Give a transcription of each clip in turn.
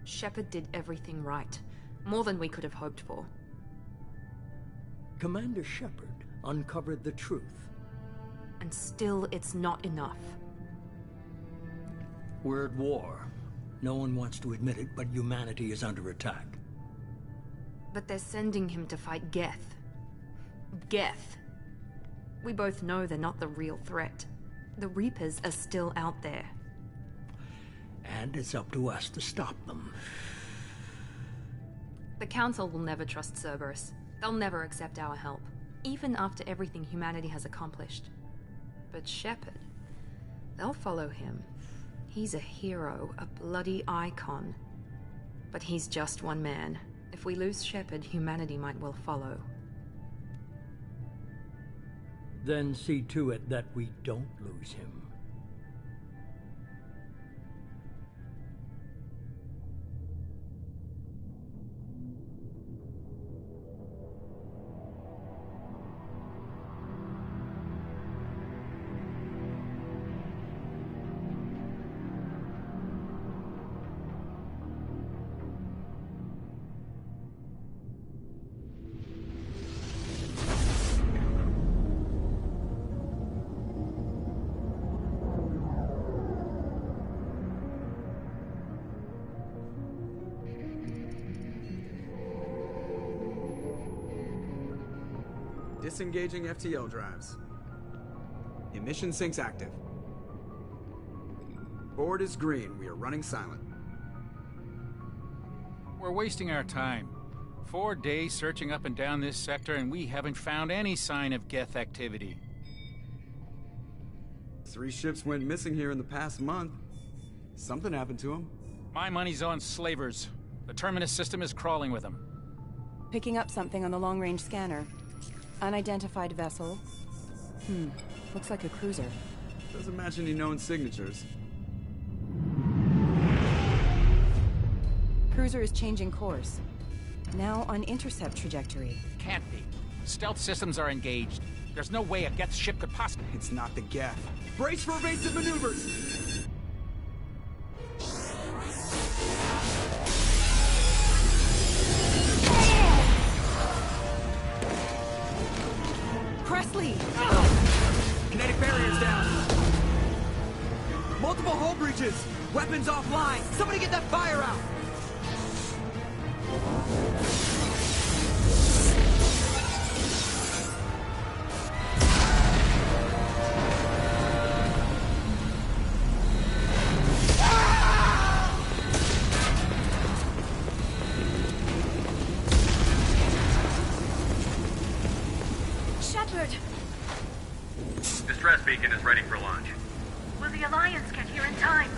Shepard did everything right. More than we could have hoped for. Commander Shepard uncovered the truth. And still, it's not enough. We're at war. No one wants to admit it, but humanity is under attack. But they're sending him to fight Geth. Geth. We both know they're not the real threat. The Reapers are still out there. And it's up to us to stop them. The Council will never trust Cerberus. They'll never accept our help, even after everything humanity has accomplished. But Shepard, they'll follow him. He's a hero, a bloody icon. But he's just one man. If we lose Shepard, humanity might well follow. Then see to it that we don't lose him. Disengaging FTL drives. Emission sinks active. Board is green. We are running silent. We're wasting our time. 4 days searching up and down this sector, and we haven't found any sign of Geth activity. 3 ships went missing here in the past month. Something happened to them. My money's on slavers. The Terminus system is crawling with them. Picking up something on the long-range scanner. Unidentified vessel. Looks like a cruiser. Doesn't match any known signatures. Cruiser is changing course. Now on intercept trajectory. Can't be. Stealth systems are engaged. There's no way a Geth ship could possibly... It's not the Geth. Brace for evasive maneuvers! Presley! Kinetic barriers down! Multiple hull breaches! Weapons offline! Somebody get that fire out! Distress beacon is ready for launch. Will the Alliance get here in time?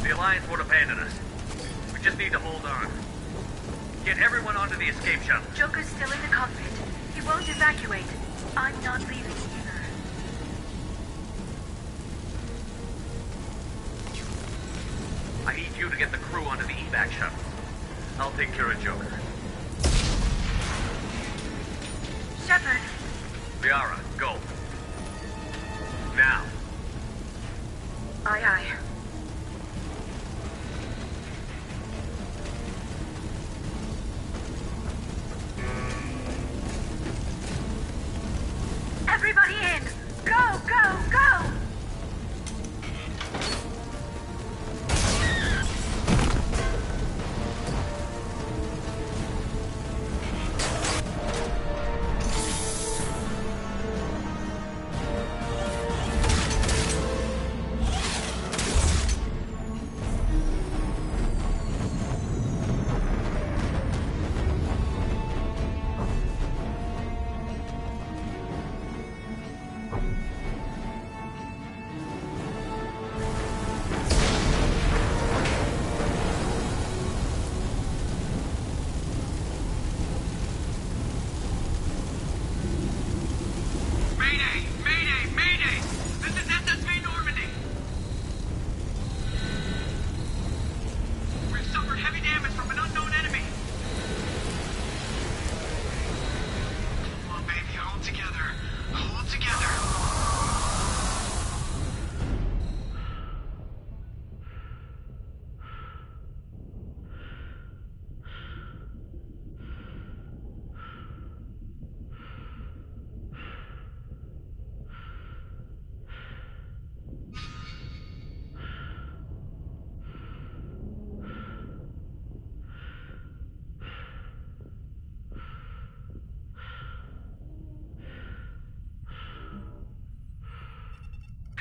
The Alliance won't abandon us. We just need to hold on. Get everyone onto the escape shuttle. Joker's still in the cockpit. He won't evacuate. I'm not leaving either. I need you to get the crew onto the evac shuttle. I'll take care of Joker. Shepard! Liara, go. Now. Aye, aye. Everybody in! Go, go, go!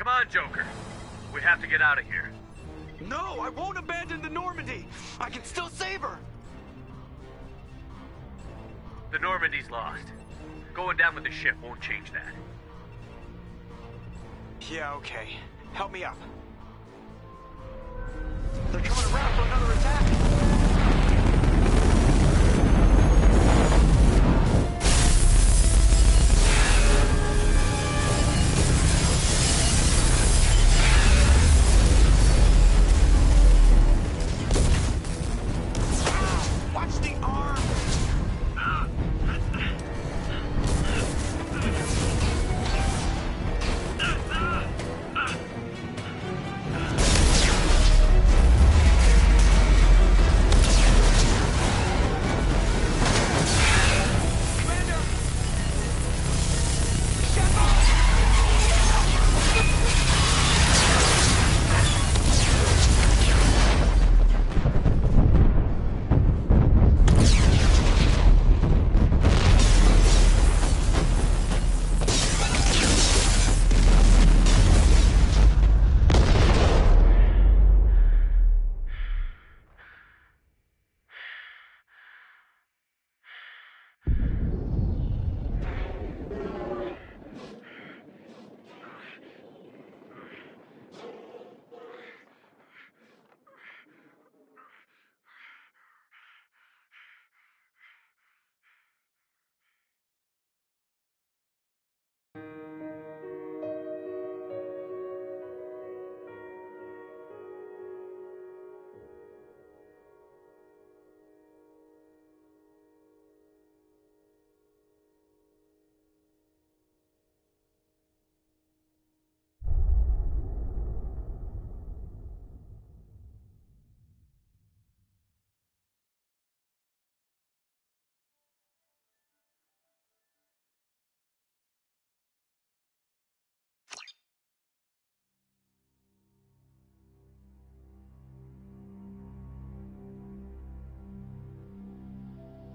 Come on, Joker. We have to get out of here. No, I won't abandon the Normandy. I can still save her. The Normandy's lost. Going down with the ship won't change that. Yeah, okay. Help me up. They're coming around for another attack.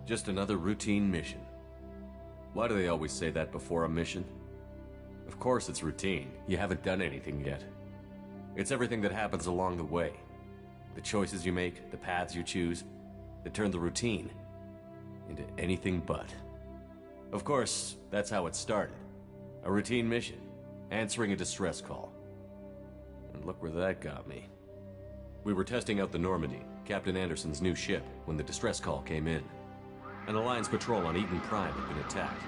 Just another routine mission. Why do they always say that before a mission? Of course it's routine. You haven't done anything yet. It's everything that happens along the way. The choices you make, the paths you choose, that turn the routine into anything but. Of course, that's how it started. A routine mission, answering a distress call. And look where that got me. We were testing out the Normandy, Captain Anderson's new ship, when the distress call came in. An Alliance patrol on Eden Prime had been attacked.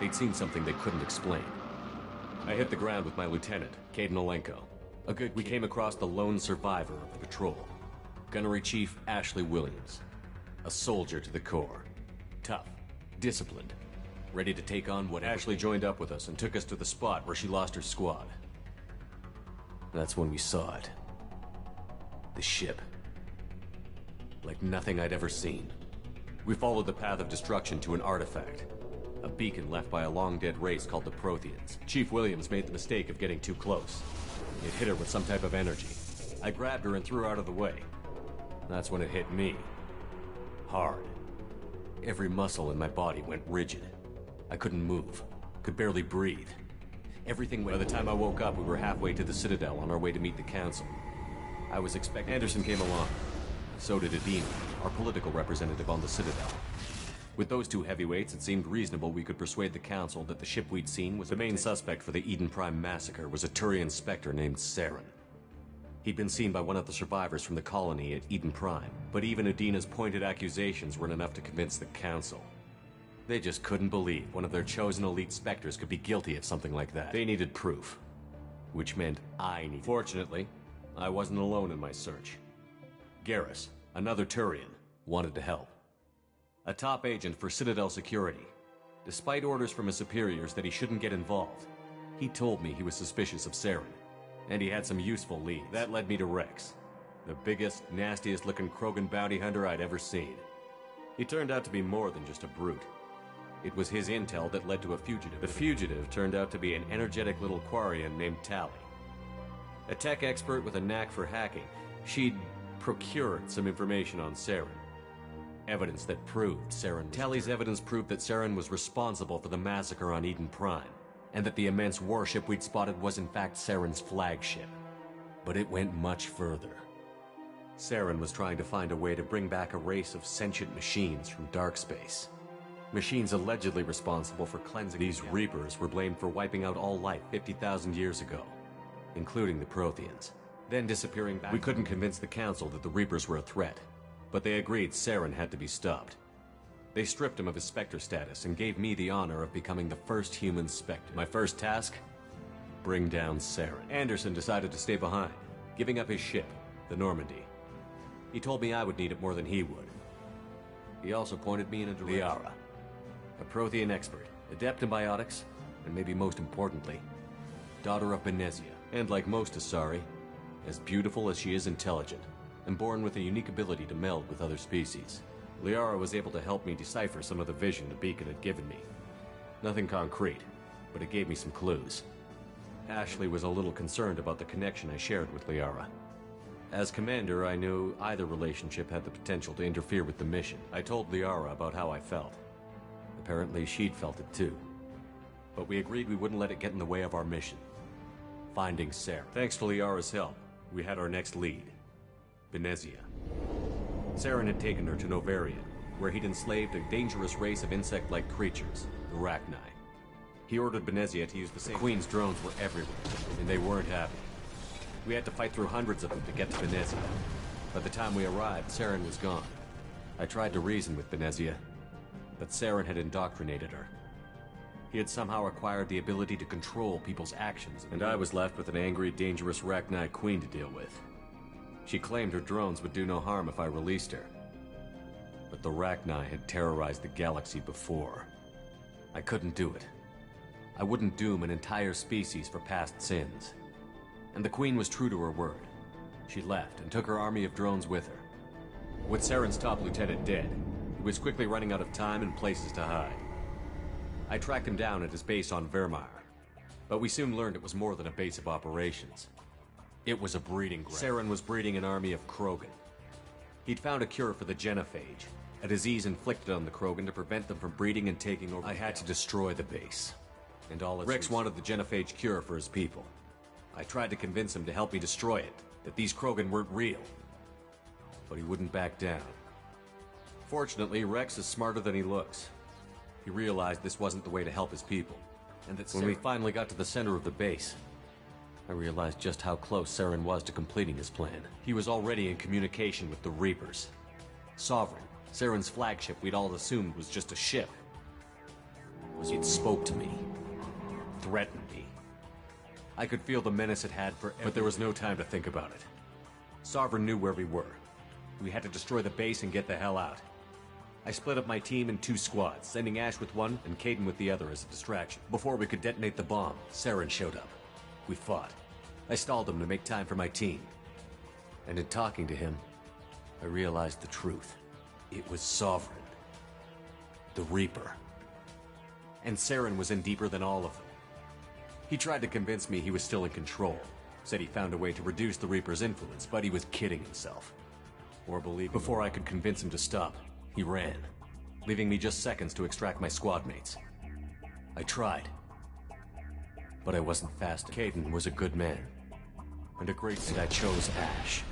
They'd seen something they couldn't explain. I hit the ground with my lieutenant, Caden Olenko. We came across the lone survivor of the patrol, Gunnery Chief Ashley Williams. A soldier to the core. Tough, disciplined, ready to take on whatever. Ashley joined up with us and took us to the spot where she lost her squad. That's when we saw it. The ship. Like nothing I'd ever seen. We followed the path of destruction to an artifact. A beacon left by a long-dead race called the Protheans. Chief Williams made the mistake of getting too close. It hit her with some type of energy. I grabbed her and threw her out of the way. That's when it hit me. Hard. Every muscle in my body went rigid. I couldn't move. Could barely breathe. Everything went... By the time I woke up, we were halfway to the Citadel on our way to meet the Council. I was expecting... Anderson came along. So did Adina, our political representative on the Citadel. With those two heavyweights, it seemed reasonable we could persuade the Council that the ship we'd seen was... The main suspect for the Eden Prime massacre was a Turian Spectre named Saren. He'd been seen by one of the survivors from the colony at Eden Prime, but even Adina's pointed accusations weren't enough to convince the Council. They just couldn't believe one of their chosen elite Spectres could be guilty of something like that. They needed proof, which meant I needed... Fortunately, I wasn't alone in my search. Garrus, another Turian, wanted to help. A top agent for Citadel Security. Despite orders from his superiors that he shouldn't get involved, he told me he was suspicious of Saren, and he had some useful leads. That led me to Rex, the biggest, nastiest-looking Krogan bounty hunter I'd ever seen. He turned out to be more than just a brute. It was his intel that led to a fugitive. The fugitive turned out to be an energetic little Quarian named Tali. A tech expert with a knack for hacking, she'd procured some information on Saren. Evidence that proved Saren... Tali's evidence proved that Saren was responsible for the massacre on Eden Prime. and that the immense warship we'd spotted was in fact Saren's flagship. But it went much further. Saren was trying to find a way to bring back a race of sentient machines from dark space. Machines allegedly responsible for cleansing. These Reapers were blamed for wiping out all life 50,000 years ago, including the Protheans, then disappearing back. We couldn't convince the Council that the Reapers were a threat, but they agreed Saren had to be stopped. They stripped him of his Spectre status and gave me the honor of becoming the first human Spectre. My first task? Bring down Saren. Anderson decided to stay behind, giving up his ship, the Normandy. He told me I would need it more than he would. He also pointed me in a direction. Liara, a Prothean expert, adept in biotics, and maybe most importantly, daughter of Benezia. And like most Asari, as beautiful as she is intelligent, and born with a unique ability to meld with other species. Liara was able to help me decipher some of the vision the beacon had given me. Nothing concrete, but it gave me some clues. Ashley was a little concerned about the connection I shared with Liara. As commander, I knew either relationship had the potential to interfere with the mission. I told Liara about how I felt. Apparently, she'd felt it too. But we agreed we wouldn't let it get in the way of our mission. Finding Saren. Thanks to Liara's help, we had our next lead. Benezia. Saren had taken her to Novarian, where he'd enslaved a dangerous race of insect-like creatures, the Rachni. He ordered Benezia to use the same. The Queen's drones were everywhere, and they weren't happy. We had to fight through hundreds of them to get to Benezia. By the time we arrived, Saren was gone. I tried to reason with Benezia, but Saren had indoctrinated her. He had somehow acquired the ability to control people's actions, and I was left with an angry, dangerous Rachni queen to deal with. She claimed her drones would do no harm if I released her. But the Rachni had terrorized the galaxy before. I couldn't do it. I wouldn't doom an entire species for past sins. And the Queen was true to her word. She left and took her army of drones with her. With Saren's top lieutenant dead, he was quickly running out of time and places to hide. I tracked him down at his base on Vermeer, but we soon learned it was more than a base of operations. It was a breeding ground. Saren was breeding an army of Krogan. He'd found a cure for the genophage, a disease inflicted on the Krogan to prevent them from breeding and taking over. I had to destroy the base, and all its Rex wanted the genophage cure for his people. I tried to convince him to help me destroy it, that these Krogan weren't real. But he wouldn't back down. Fortunately, Rex is smarter than he looks. He realized this wasn't the way to help his people, and that when we finally got to the center of the base, I realized just how close Saren was to completing his plan. He was already in communication with the Reapers. Sovereign, Saren's flagship we'd all assumed was just a ship. It spoke to me, threatened me. I could feel the menace it had for everyone. But there was no time to think about it. Sovereign knew where we were. We had to destroy the base and get the hell out. I split up my team in 2 squads, sending Ash with one and Kaidan with the other as a distraction. Before we could detonate the bomb, Saren showed up. We fought. I stalled him to make time for my team. And in talking to him, I realized the truth. It was Sovereign. The Reaper. And Saren was in deeper than all of them. He tried to convince me he was still in control. Said he found a way to reduce the Reaper's influence, but he was kidding himself. Or believing. Before I could convince him to stop, he ran, leaving me just seconds to extract my squad mates. I tried, but I wasn't fast. Kaidan was a good man, and a great and I chose Ash.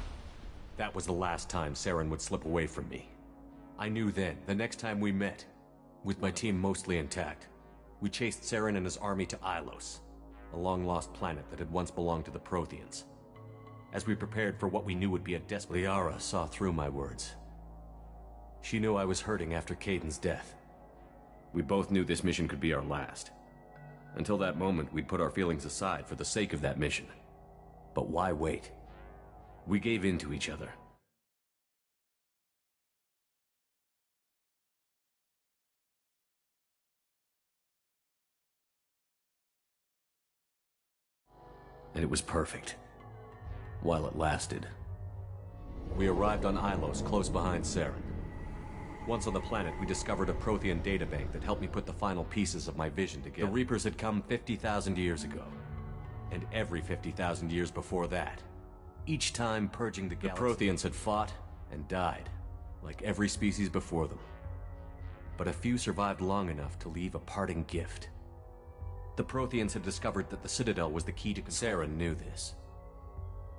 That was the last time Saren would slip away from me. I knew then, the next time we met, with my team mostly intact, we chased Saren and his army to Ilos, a long-lost planet that had once belonged to the Protheans. As we prepared for what we knew would be a desperate... Liara saw through my words. She knew I was hurting after Kaidan's death. We both knew this mission could be our last. Until that moment, we'd put our feelings aside for the sake of that mission. But why wait? We gave in to each other. And it was perfect. While it lasted. We arrived on Ilos, close behind Saren. Once on the planet, we discovered a Prothean databank that helped me put the final pieces of my vision together. The Reapers had come 50,000 years ago. And every 50,000 years before that. Each time purging the galaxy. The Protheans had fought and died, like every species before them. But a few survived long enough to leave a parting gift. The Protheans had discovered that the Citadel was the key to... Saren knew this.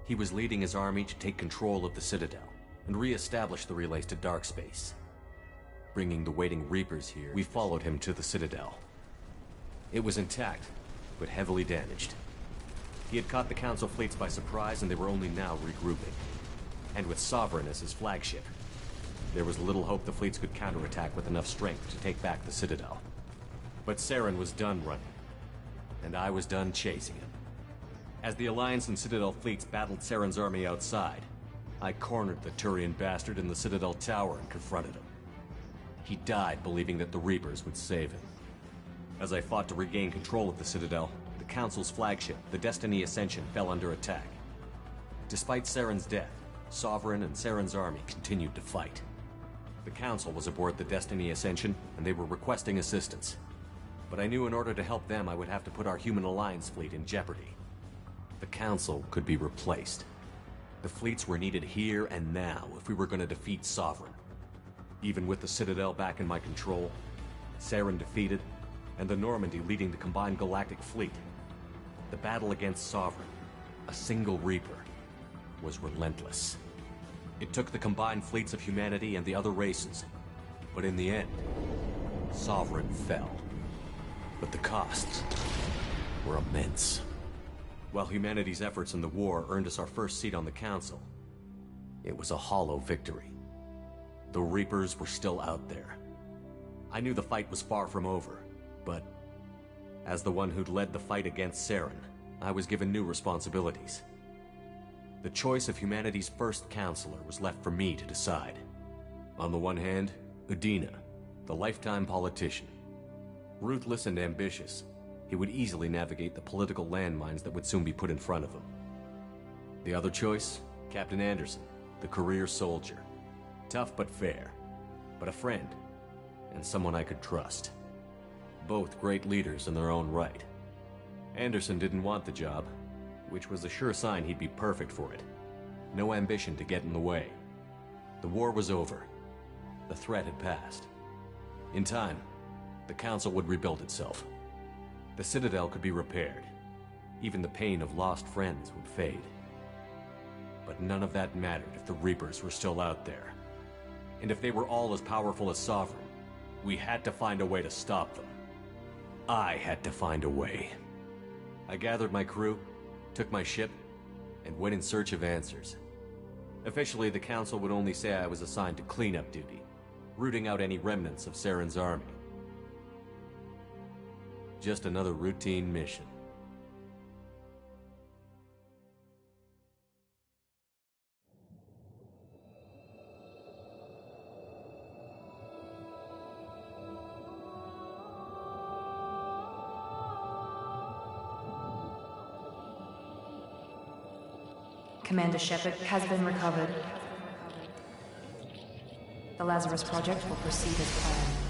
He was leading his army to take control of the Citadel and re-establish the relays to Darkspace. Bringing the waiting Reapers here, we followed him to the Citadel. It was intact, but heavily damaged. He had caught the Council fleets by surprise, and they were only now regrouping. And with Sovereign as his flagship, there was little hope the fleets could counterattack with enough strength to take back the Citadel. But Saren was done running, and I was done chasing him. As the Alliance and Citadel fleets battled Saren's army outside, I cornered the Turian bastard in the Citadel tower and confronted him. He died believing that the Reapers would save him. As I fought to regain control of the Citadel, the Council's flagship, the Destiny Ascension, fell under attack. Despite Saren's death, Sovereign and Saren's army continued to fight. The Council was aboard the Destiny Ascension, and they were requesting assistance. But I knew in order to help them, I would have to put our Human Alliance fleet in jeopardy. The Council could be replaced. The fleets were needed here and now if we were going to defeat Sovereign. Even with the Citadel back in my control, Saren defeated, and the Normandy leading the combined galactic fleet, the battle against Sovereign, a single Reaper, was relentless. It took the combined fleets of humanity and the other races, but in the end, Sovereign fell. But the costs were immense. While humanity's efforts in the war earned us our first seat on the Council, it was a hollow victory. The Reapers were still out there. I knew the fight was far from over, but as the one who'd led the fight against Saren, I was given new responsibilities. The choice of humanity's first counselor was left for me to decide. On the one hand, Udina, the lifetime politician. Ruthless and ambitious, he would easily navigate the political landmines that would soon be put in front of him. The other choice, Captain Anderson, the career soldier. Tough but fair, but a friend, and someone I could trust. Both great leaders in their own right. Anderson didn't want the job, which was a sure sign he'd be perfect for it. No ambition to get in the way. The war was over. The threat had passed. In time, the Council would rebuild itself. The Citadel could be repaired. Even the pain of lost friends would fade. But none of that mattered if the Reapers were still out there. And if they were all as powerful as Sovereign, we had to find a way to stop them. I had to find a way. I gathered my crew, took my ship, and went in search of answers. Officially, the Council would only say I was assigned to cleanup duty, rooting out any remnants of Saren's army. Just another routine mission. Commander Shepard has been recovered. The Lazarus Project will proceed as planned.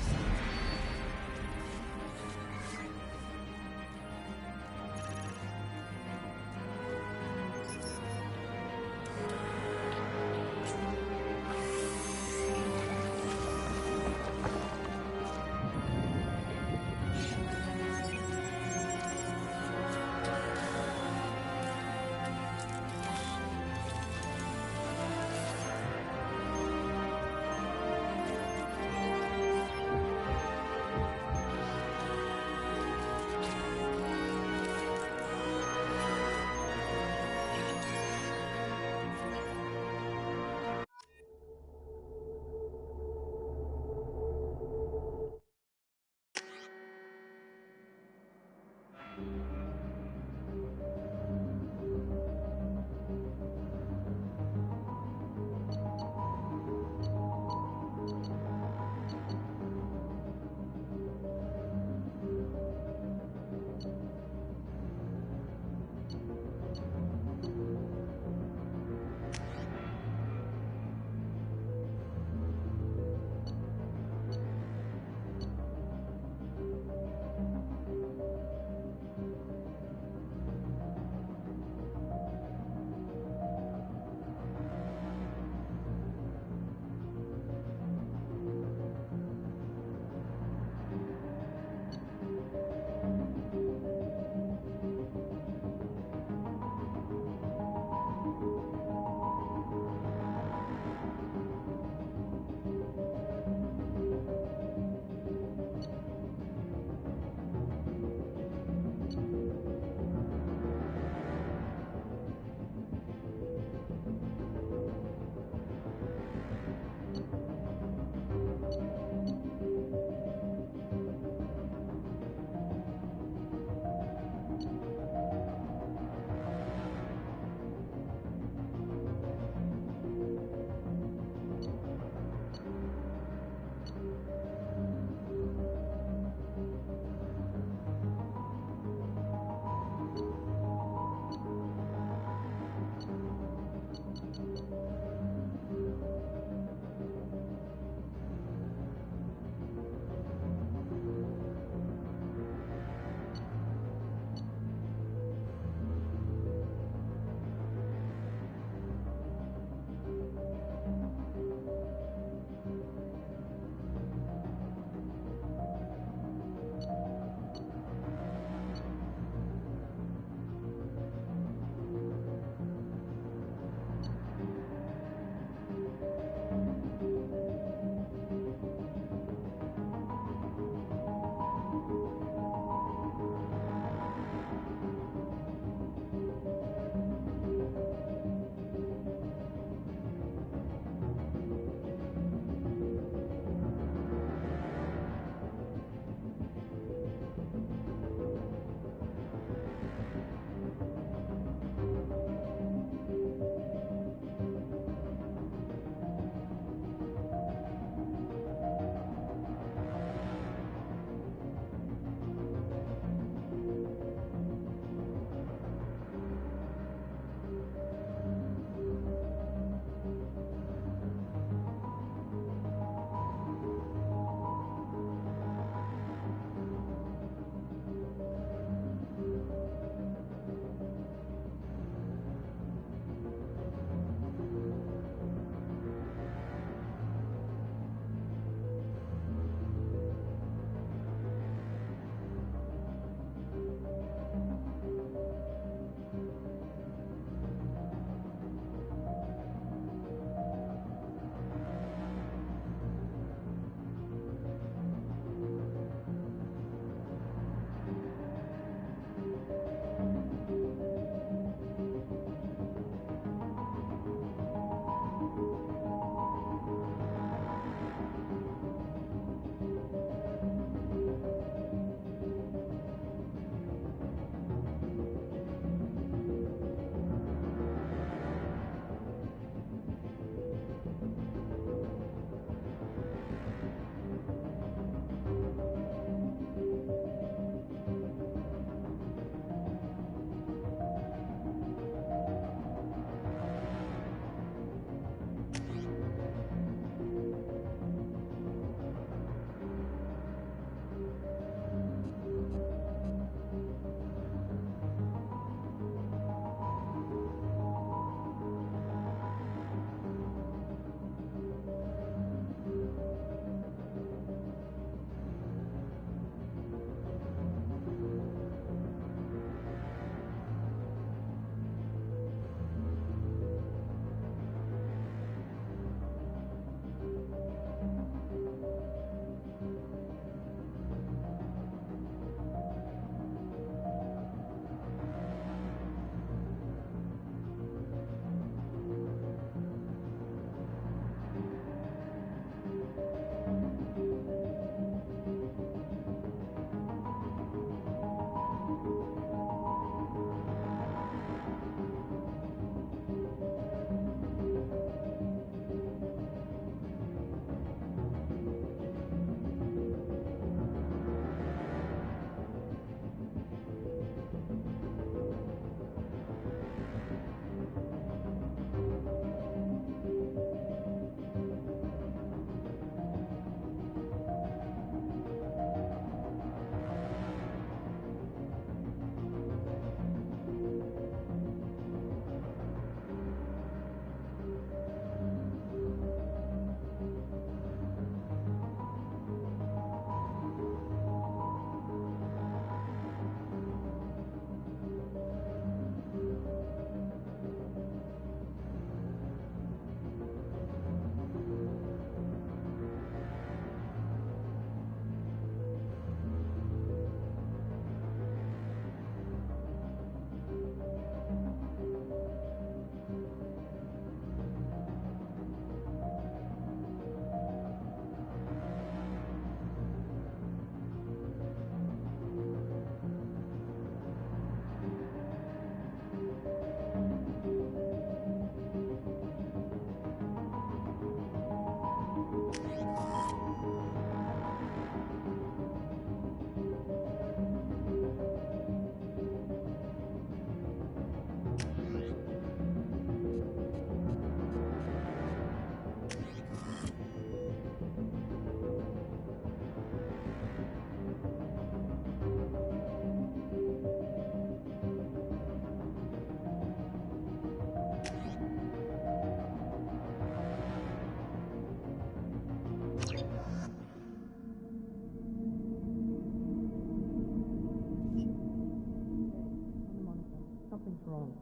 wrong?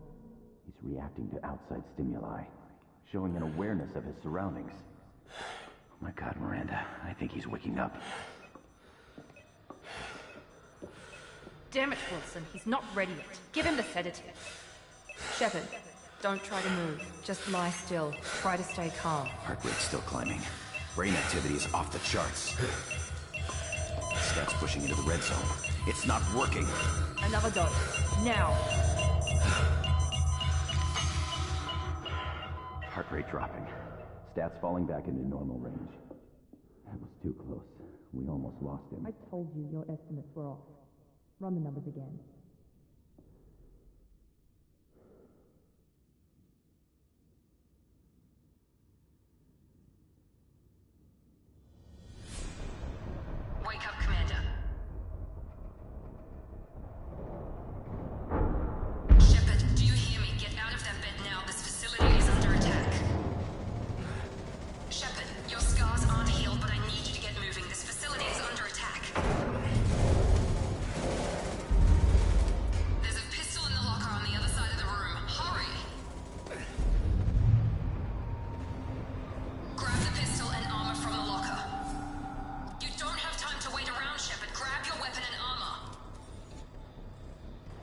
He's reacting to outside stimuli, showing an awareness of his surroundings. Oh my God, Miranda, I think he's waking up. Damn it, Wilson, he's not ready yet. Give him the sedative. Shepard, don't try to move. Just lie still. Try to stay calm. Heart rate's still climbing. Brain activity is off the charts. Stats pushing into the red zone. It's not working. Another dose. Now. Heart rate dropping. Stats falling back into normal range. That was too close. We almost lost him. I told you your estimates were off. Run the numbers again. Wake up, Commander. Shepard, do you hear me? Get out of that bed now. This facility is under attack. Shepard, your scars aren't healed, but I need you to get moving. This facility is under attack. There's a pistol in the locker on the other side of the room. Hurry! Grab the pistol and armor from the locker. You don't have time to wait around, Shepard. Grab your weapon and armor.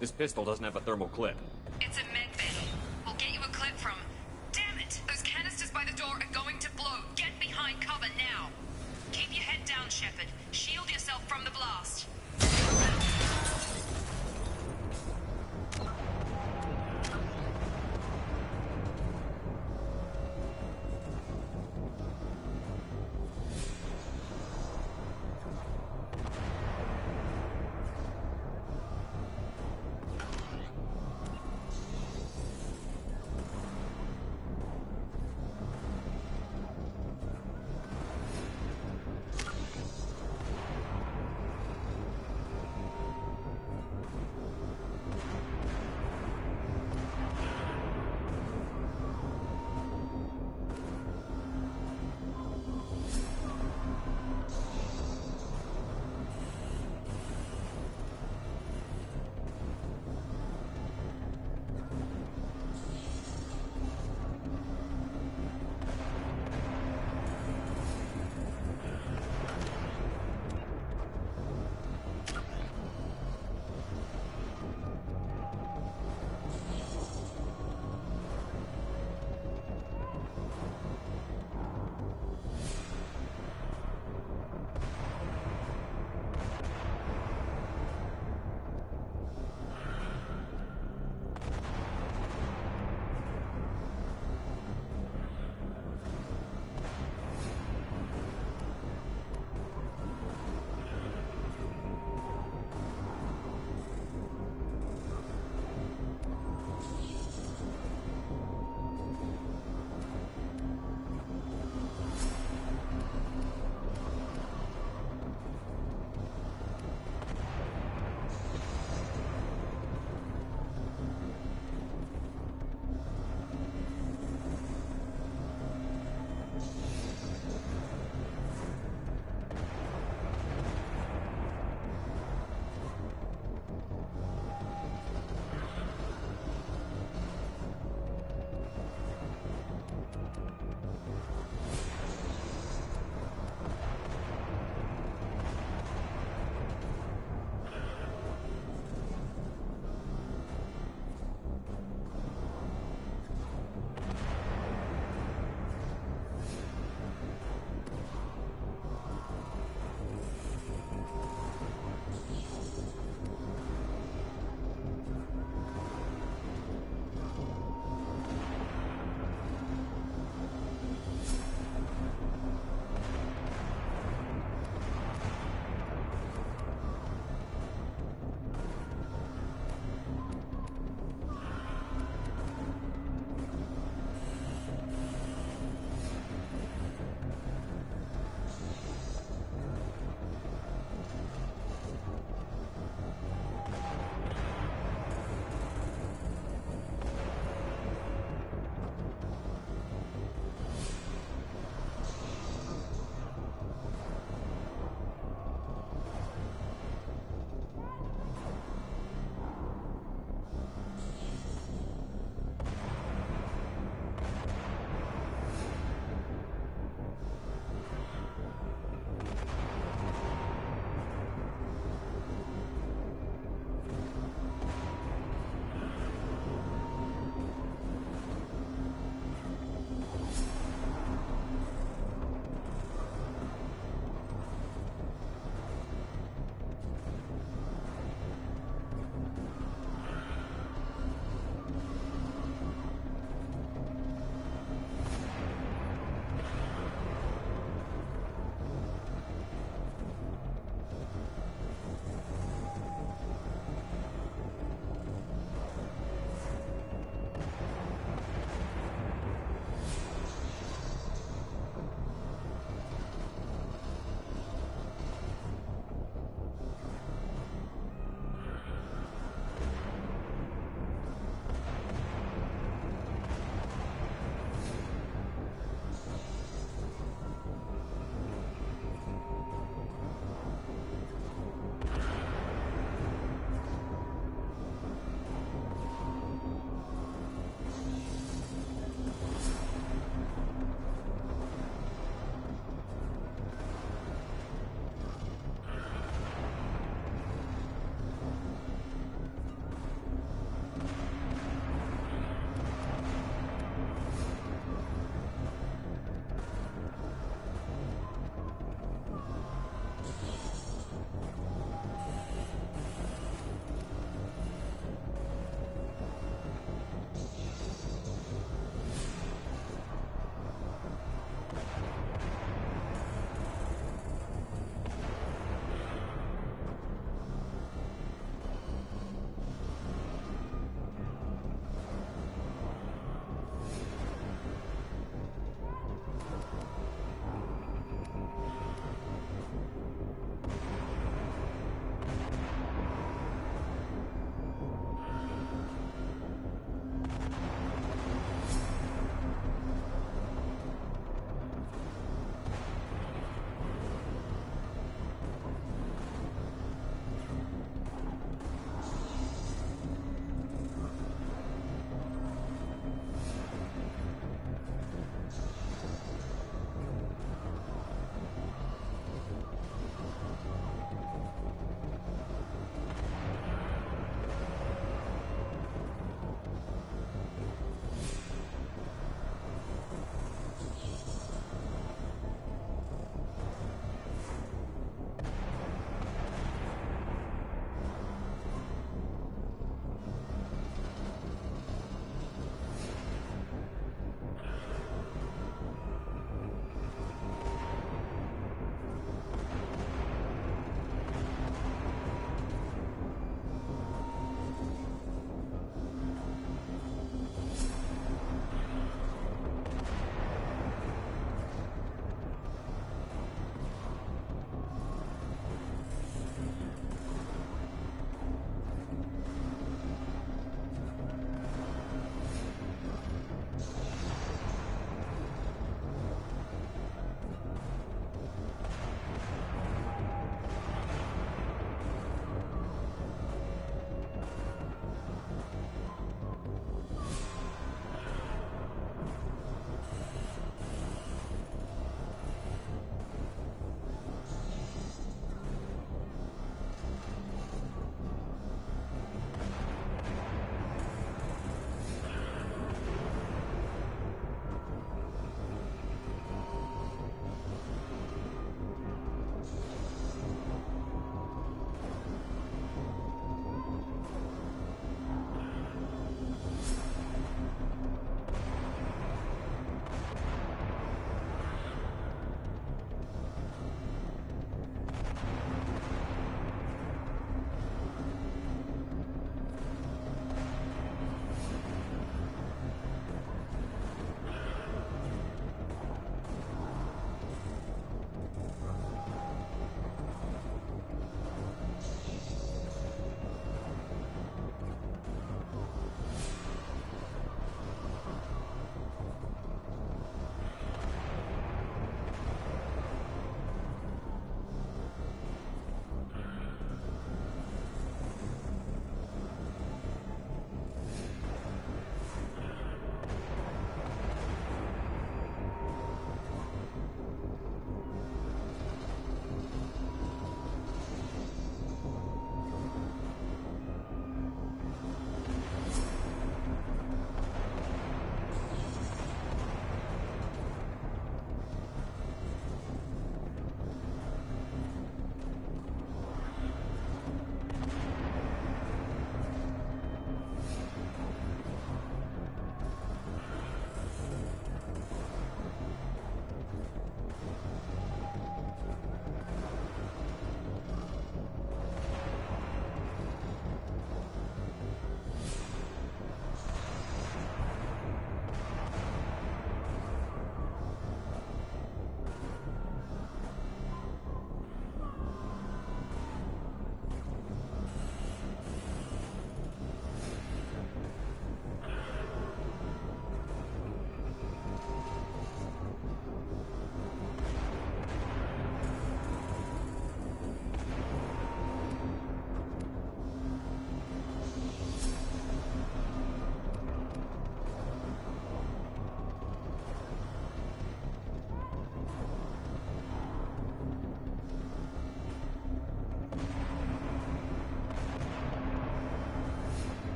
This pistol doesn't have a thermal clip. It's a med bay. We'll get you a clip from... Damn it! Those canisters by the door are going to blow. Get behind cover now. Keep your head down, Shepard. Shield yourself from the blast.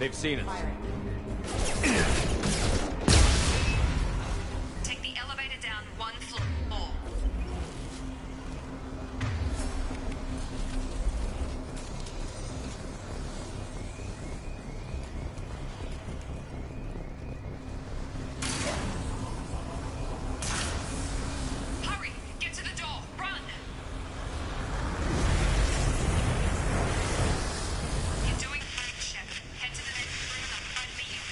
They've seen us. Take the elevator down one floor. Hurry! Get to the door! Run! You're doing great, Shep. Head to the next room and I'll try to meet you.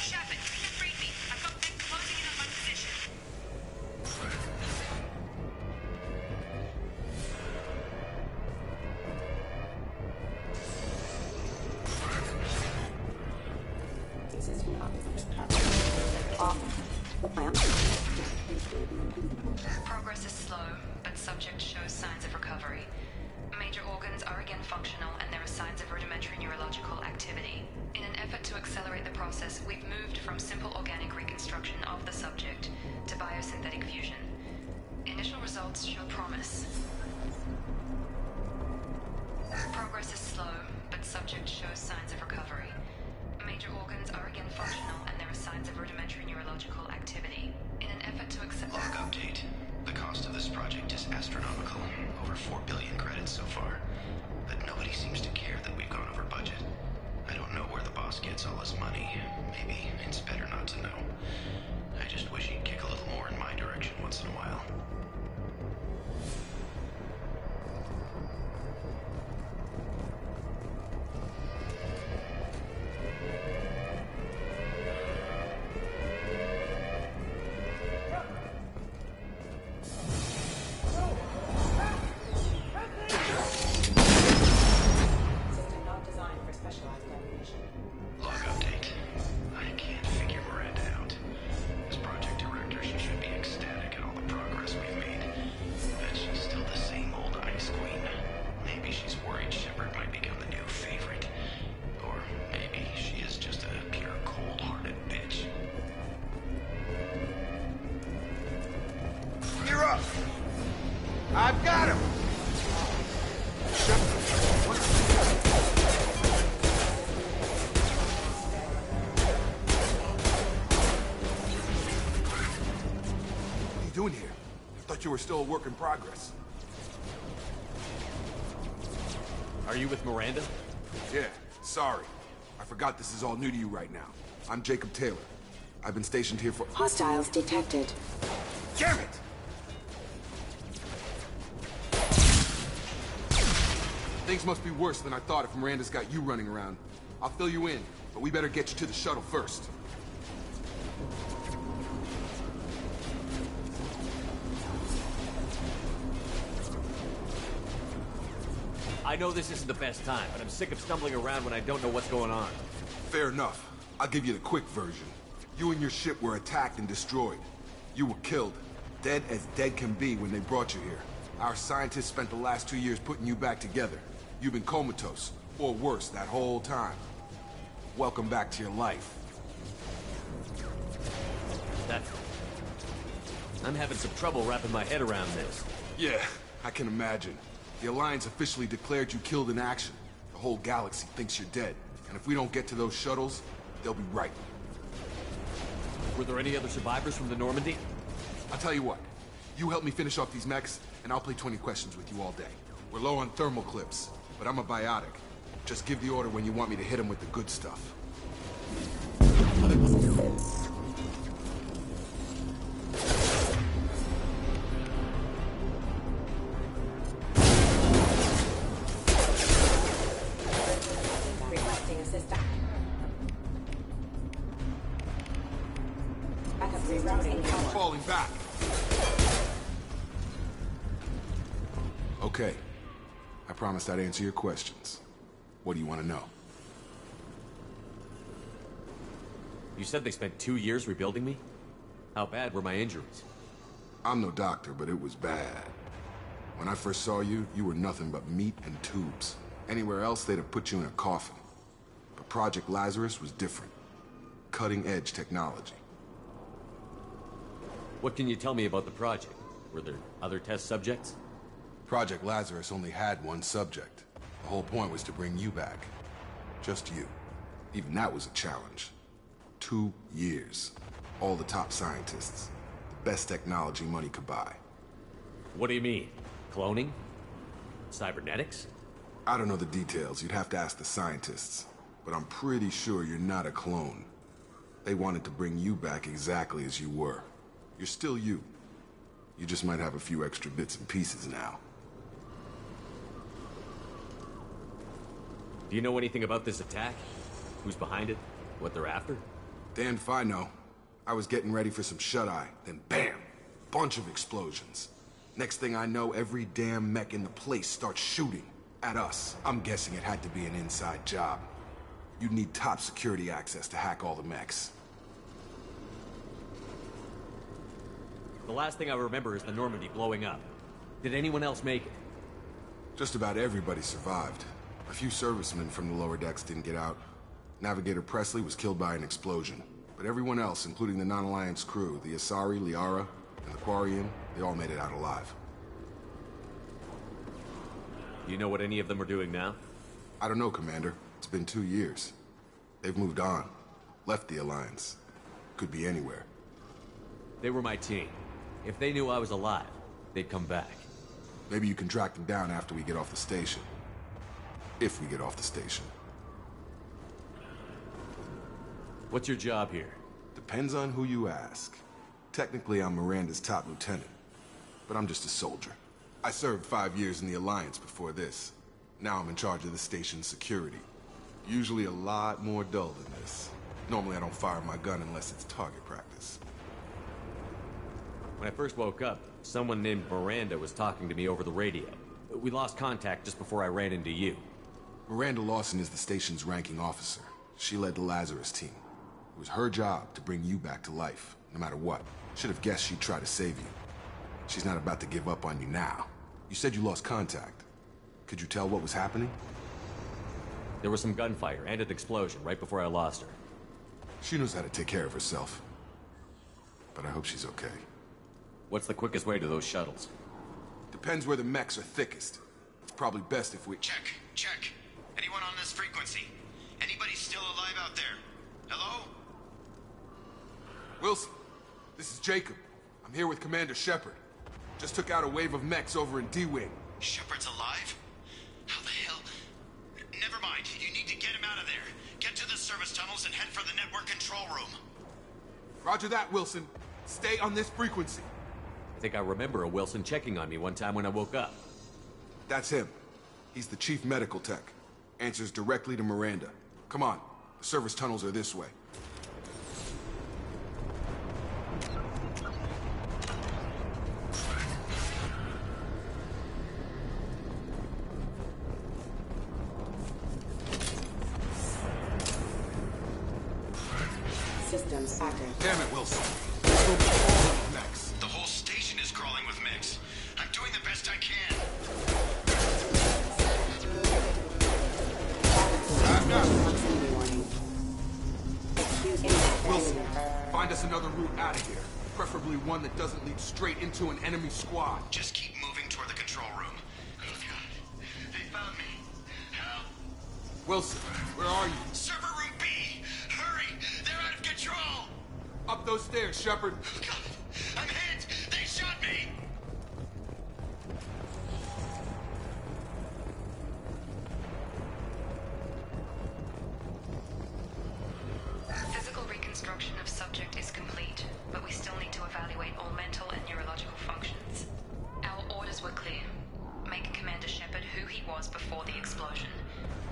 Shepard, you can read me. I've got them closing in on my position. Progress is slow, but subject shows signs of recovery. Major organs are again functional, and there are signs of rudimentary neurological activity. In an effort to accelerate the process, we've moved from simple organic reconstruction of the subject to biosynthetic fusion. Initial results show promise. Progress is slow, but subject shows signs of recovery. Major organs are again functional, and there are signs of rudimentary neurological activity. In an effort to accelerate... Log update. The cost of this project is astronomical. Over 4 billion credits so far. But nobody seems to care that we've gone over budget. I don't know where the boss gets all his money. Maybe it's better not to know. I just wish he'd kick a little more in my direction once in a while. Log update. I can't figure Miranda out. As project director, she should be ecstatic at all the progress we've made. But she's still the same old ice queen. Maybe she's worried Shepard might become the new favorite. Or maybe she is just a pure cold-hearted bitch. You're up! I've got him! What are you doing here? I thought you were still a work in progress. Are you with Miranda? Yeah, sorry. I forgot this is all new to you right now. I'm Jacob Taylor. I've been stationed here for— Hostiles detected. Damn it! Things must be worse than I thought if Miranda's got you running around. I'll fill you in, but we better get you to the shuttle first. I know this isn't the best time, but I'm sick of stumbling around when I don't know what's going on. Fair enough. I'll give you the quick version. You and your ship were attacked and destroyed. You were killed. Dead as dead can be when they brought you here. Our scientists spent the last 2 years putting you back together. You've been comatose, or worse, that whole time. Welcome back to your life. I'm having some trouble wrapping my head around this. Yeah, I can imagine. The Alliance officially declared you killed in action. The whole galaxy thinks you're dead. And if we don't get to those shuttles, they'll be right. Were there any other survivors from the Normandy? I'll tell you what. You help me finish off these mechs, and I'll play 20 questions with you all day. We're low on thermal clips, but I'm a biotic. Just give the order when you want me to hit them with the good stuff. Requesting assistance. Backup rerouting. Falling back. Okay. I promised I'd answer your questions. What do you want to know? You said they spent 2 years rebuilding me? How bad were my injuries? I'm no doctor, but it was bad. When I first saw you, you were nothing but meat and tubes. Anywhere else, they'd have put you in a coffin. But Project Lazarus was different. Cutting-edge technology. What can you tell me about the project? Were there other test subjects? Project Lazarus only had one subject. The whole point was to bring you back. Just you. Even that was a challenge. 2 years. All the top scientists. The best technology money could buy. What do you mean? Cloning? Cybernetics? I don't know the details. You'd have to ask the scientists. But I'm pretty sure you're not a clone. They wanted to bring you back exactly as you were. You're still you. You just might have a few extra bits and pieces now. Do you know anything about this attack? Who's behind it? What they're after? Damned if I know. I was getting ready for some shut-eye, then bam! Bunch of explosions. Next thing I know, every damn mech in the place starts shooting at us. I'm guessing it had to be an inside job. You'd need top security access to hack all the mechs. The last thing I remember is the Normandy blowing up. Did anyone else make it? Just about everybody survived. A few servicemen from the lower decks didn't get out. Navigator Presley was killed by an explosion. But everyone else, including the non-Alliance crew, the Asari, Liara, and the Quarian, they all made it out alive. Do you know what any of them are doing now? I don't know, Commander. It's been 2 years. They've moved on. Left the Alliance. Could be anywhere. They were my team. If they knew I was alive, they'd come back. Maybe you can track them down after we get off the station. If we get off the station. What's your job here? Depends on who you ask. Technically, I'm Miranda's top lieutenant. But I'm just a soldier. I served 5 years in the Alliance before this. Now I'm in charge of the station's security. Usually a lot more dull than this. Normally I don't fire my gun unless it's target practice. When I first woke up, someone named Miranda was talking to me over the radio. We lost contact just before I ran into you. Miranda Lawson is the station's ranking officer. She led the Lazarus team. It was her job to bring you back to life, no matter what. Should have guessed she'd try to save you. She's not about to give up on you now. You said you lost contact. Could you tell what was happening? There was some gunfire and an explosion right before I lost her. She knows how to take care of herself. But I hope she's okay. What's the quickest way to those shuttles? Depends where the mechs are thickest. It's probably best if we... Check. Anyone on this frequency? Anybody still alive out there? Hello? Wilson, this is Jacob. I'm here with Commander Shepard. Just took out a wave of mechs over in D-Wing. Shepard's alive? How the hell? Never mind. You need to get him out of there. Get to the service tunnels and head for the network control room. Roger that, Wilson. Stay on this frequency. I think I remember a Wilson checking on me one time when I woke up. That's him. He's the chief medical tech. Answers directly to Miranda. Come on. The service tunnels are this way. Systems active. Damn it, Wilson. Mechs. The whole station is crawling with mechs. I'm doing the best I can. Wilson, find us another route out of here. Preferably one that doesn't lead straight into an enemy squad. Just keep moving toward the control room. Oh God, they found me. Help! Wilson, where are you? Server room B! Hurry! They're out of control! Up those stairs, Shepard. Oh God, I'm hit! They shot me! Physical reconstruction of subject is complete, but we still need to evaluate all mental and neurological functions. Our orders were clear. Make Commander Shepard who he was before the explosion.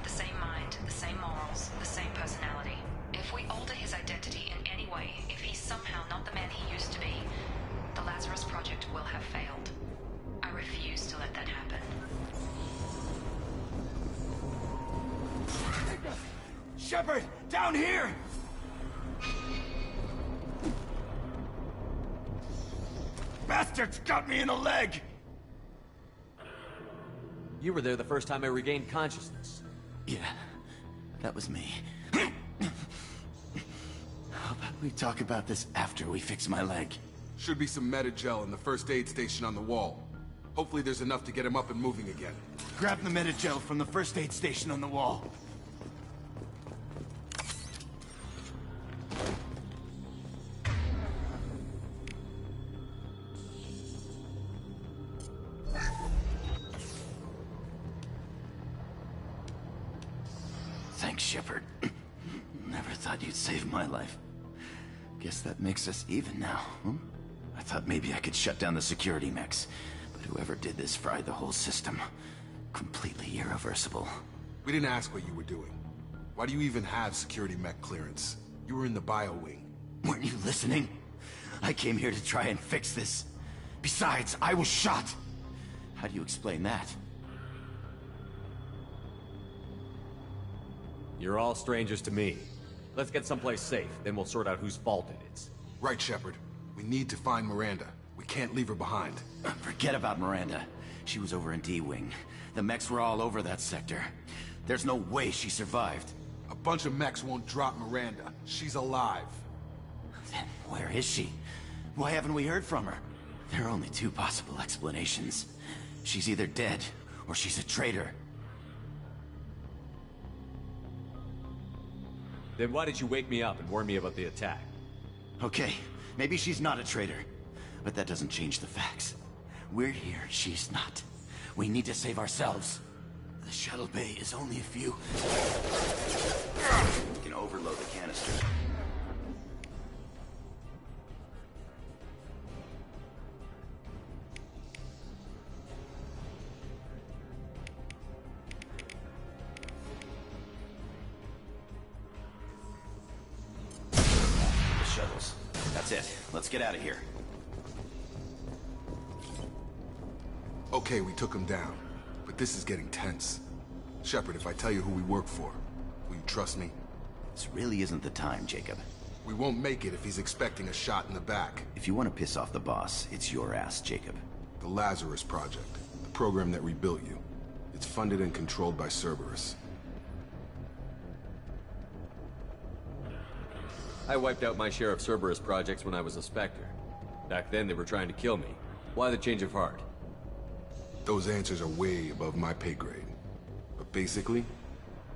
The same mind, the same morals, the same personality. If we alter his identity in any way, if he's somehow not the man he used to be, the Lazarus Project will have failed. I refuse to let that happen. Shepard, down here! Bastards got me in the leg! You were there the first time I regained consciousness. Yeah, that was me. How about we talk about this after we fix my leg? Should be some Medi-gel in the first aid station on the wall. Hopefully there's enough to get him up and moving again. Grab the Medi-gel from the first aid station on the wall. Thanks, Shepard. Never thought you'd save my life. Guess that makes us even now, huh? I thought maybe I could shut down the security mechs, but whoever did this fried the whole system. Completely irreversible. We didn't ask what you were doing. Why do you even have security mech clearance? You were in the bio wing. Weren't you listening? I came here to try and fix this. Besides, I was shot. How do you explain that? You're all strangers to me. Let's get someplace safe, then we'll sort out whose fault it is. Right, Shepard. We need to find Miranda. We can't leave her behind. Forget about Miranda. She was over in D-Wing. The mechs were all over that sector. There's no way she survived. A bunch of mechs won't drop Miranda. She's alive. Then where is she? Why haven't we heard from her? There are only two possible explanations. She's either dead, or she's a traitor. Then why did you wake me up and warn me about the attack? Okay, maybe she's not a traitor. But that doesn't change the facts. We're here, she's not. We need to save ourselves. The shuttle bay is only a few... We can overload the canister. The shuttles. That's it. Let's get out of here. Okay, we took him down. But this is getting tense. Shepard, if I tell you who we work for, will you trust me? This really isn't the time, Jacob. We won't make it if he's expecting a shot in the back. If you want to piss off the boss, it's your ass, Jacob. The Lazarus Project, the program that rebuilt you. It's funded and controlled by Cerberus. I wiped out my share of Cerberus projects when I was a Spectre. Back then they were trying to kill me. Why the change of heart? Those answers are way above my pay grade. But basically,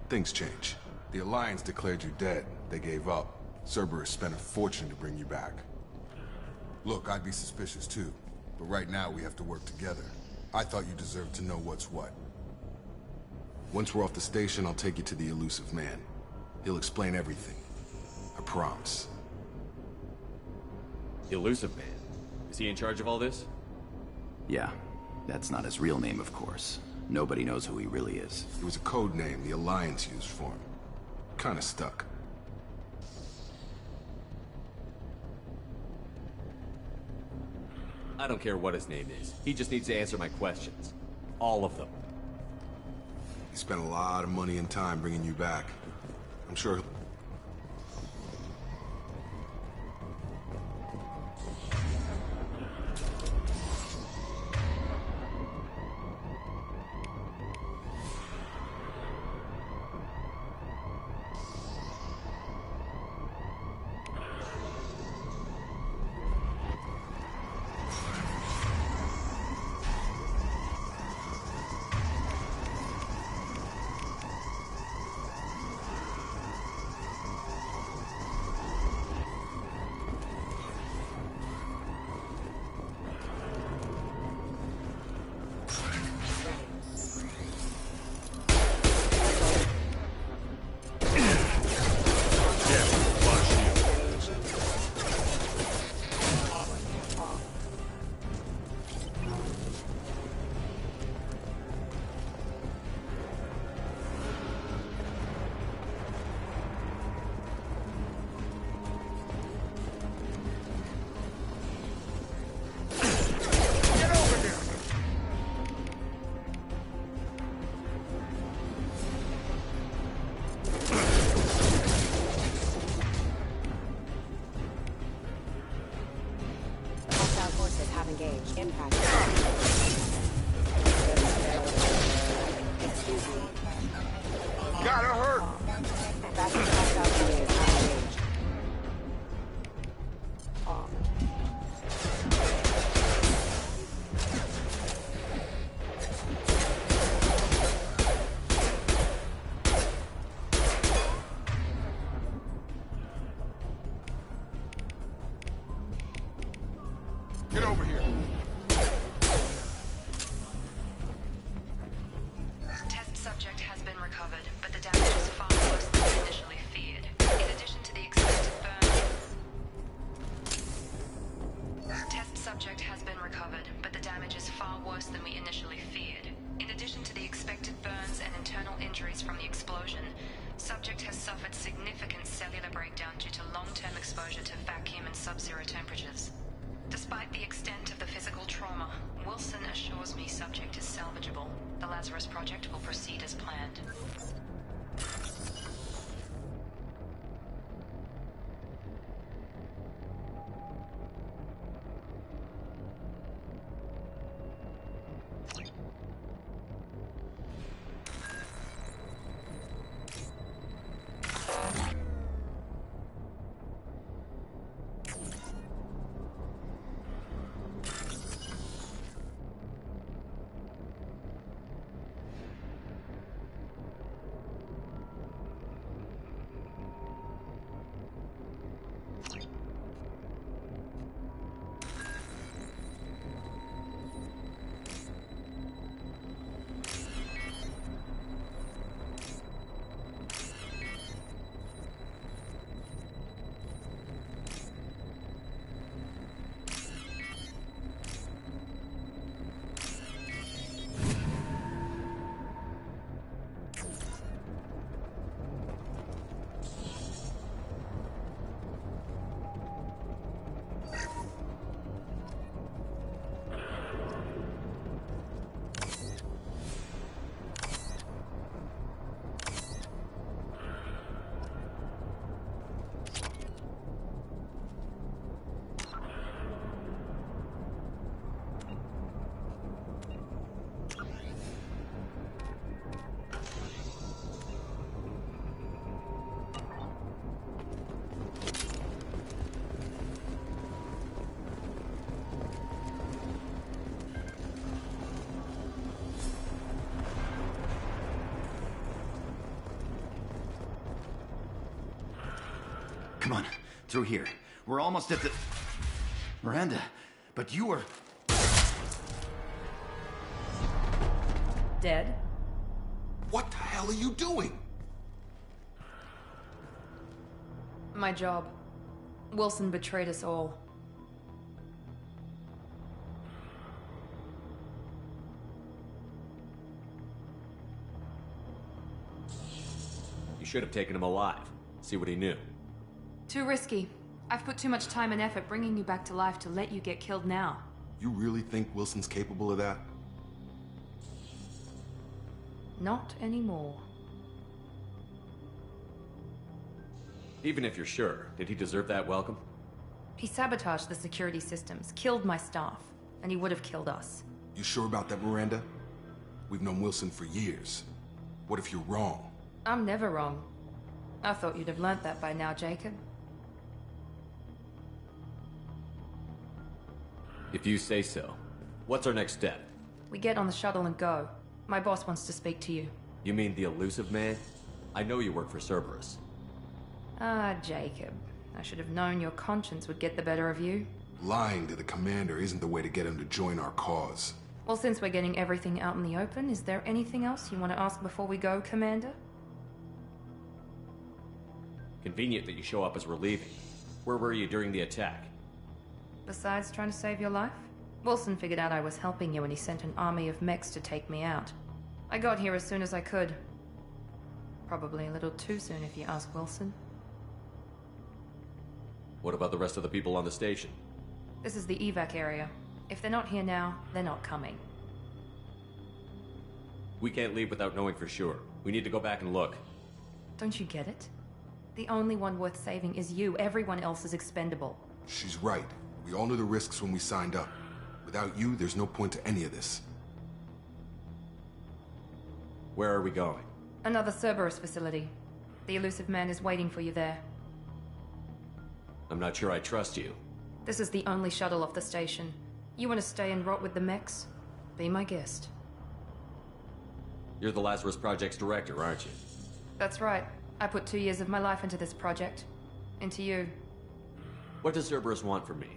things change. The Alliance declared you dead. They gave up. Cerberus spent a fortune to bring you back. Look, I'd be suspicious too. But right now we have to work together. I thought you deserved to know what's what. Once we're off the station, I'll take you to the Elusive Man. He'll explain everything. I promise. Elusive Man? Is he in charge of all this? Yeah. That's not his real name, of course. Nobody knows who he really is. It was a code name the Alliance used for him. Kinda stuck. I don't care what his name is. He just needs to answer my questions. All of them. He spent a lot of money and time bringing you back. I'm sure he'll... engaged. Impact. Excuse me. Gotta hurt. That's hostile engaged. Get over here. Test subject has been recovered, but the damage is far worse aftereffects from the explosion, subject has suffered significant cellular breakdown due to long-term exposure to vacuum and sub-zero temperatures. Despite the extent of the physical trauma, Wilson assures me subject is salvageable. The Lazarus Project will proceed as planned. Come on, through here. We're almost at the... Miranda, but you were... Dead? What the hell are you doing? My job. Wilson betrayed us all. You should have taken him alive. See what he knew. Too risky. I've put too much time and effort bringing you back to life to let you get killed now. You really think Wilson's capable of that? Not anymore. Even if you're sure, did he deserve that welcome? He sabotaged the security systems, killed my staff, and he would have killed us. You sure about that, Miranda? We've known Wilson for years. What if you're wrong? I'm never wrong. I thought you'd have learnt that by now, Jacob. If you say so. What's our next step? We get on the shuttle and go. My boss wants to speak to you. You mean the elusive man? I know you work for Cerberus. Ah, Jacob. I should have known your conscience would get the better of you. Lying to the commander isn't the way to get him to join our cause. Well, since we're getting everything out in the open, is there anything else you want to ask before we go, Commander? Convenient that you show up as we're leaving. Where were you during the attack? Besides trying to save your life? Wilson figured out I was helping you and he sent an army of mechs to take me out. I got here as soon as I could. Probably a little too soon if you ask Wilson. What about the rest of the people on the station? This is the evac area. If they're not here now, they're not coming. We can't leave without knowing for sure. We need to go back and look. Don't you get it? The only one worth saving is you. Everyone else is expendable. She's right. We all knew the risks when we signed up. Without you, there's no point to any of this. Where are we going? Another Cerberus facility. The elusive man is waiting for you there. I'm not sure I trust you. This is the only shuttle off the station. You want to stay and rot with the mechs? Be my guest. You're the Lazarus Project's director, aren't you? That's right. I put 2 years of my life into this project. Into you. What does Cerberus want from me?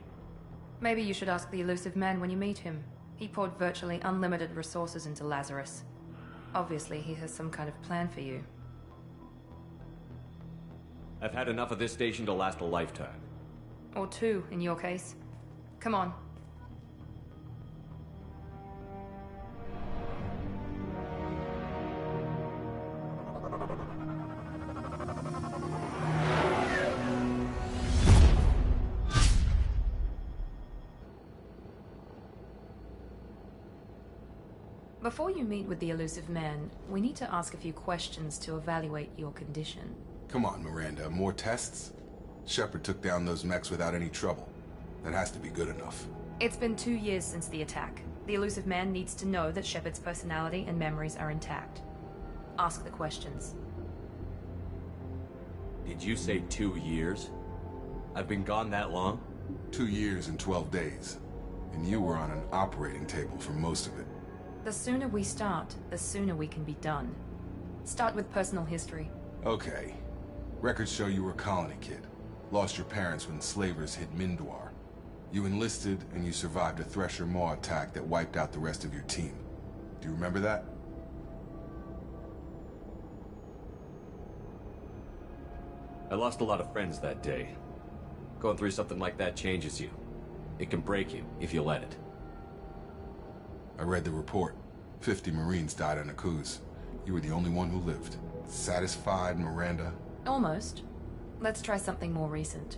Maybe you should ask the elusive man when you meet him. He poured virtually unlimited resources into Lazarus. Obviously, he has some kind of plan for you. I've had enough of this station to last a lifetime. Or 2, in your case. Come on. Before you meet with the Elusive Man, we need to ask a few questions to evaluate your condition. Come on, Miranda, more tests? Shepard took down those mechs without any trouble. That has to be good enough. It's been 2 years since the attack. The Elusive Man needs to know that Shepard's personality and memories are intact. Ask the questions. Did you say 2 years? I've been gone that long? 2 years and 12 days. And you were on an operating table for most of it. The sooner we start, the sooner we can be done. Start with personal history. Okay. Records show you were a colony kid. Lost your parents when slavers hit Mindwar. You enlisted, and you survived a Thresher Maw attack that wiped out the rest of your team. Do you remember that? I lost a lot of friends that day. Going through something like that changes you. It can break you, if you let it. I read the report. 50 Marines died on Akuz. You were the only one who lived. Satisfied, Miranda? Almost. Let's try something more recent.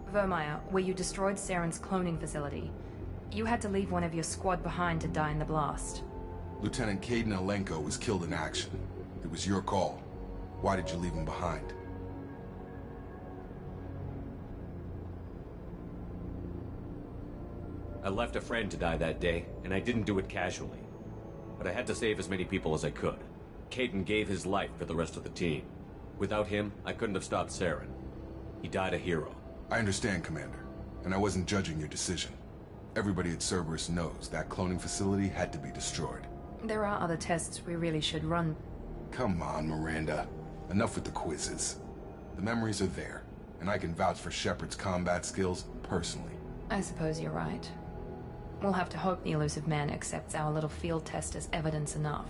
Vermeer, where you destroyed Saren's cloning facility, you had to leave one of your squad behind to die in the blast. Lieutenant Kaidan Alenko was killed in action. It was your call. Why did you leave him behind? I left a friend to die that day, and I didn't do it casually. But I had to save as many people as I could. Kaidan gave his life for the rest of the team. Without him, I couldn't have stopped Saren. He died a hero. I understand, Commander. And I wasn't judging your decision. Everybody at Cerberus knows that cloning facility had to be destroyed. There are other tests we really should run. Come on, Miranda. Enough with the quizzes. The memories are there, and I can vouch for Shepard's combat skills personally. I suppose you're right. We'll have to hope the Elusive Man accepts our little field test as evidence enough.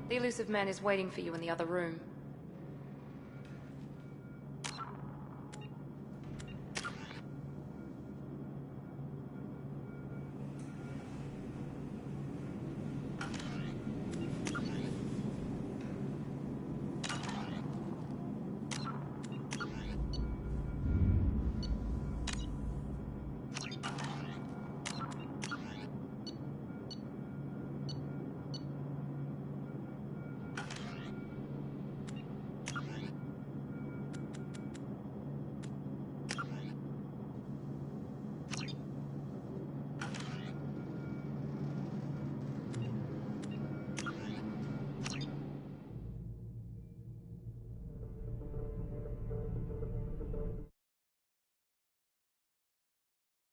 The Elusive Man is waiting for you in the other room.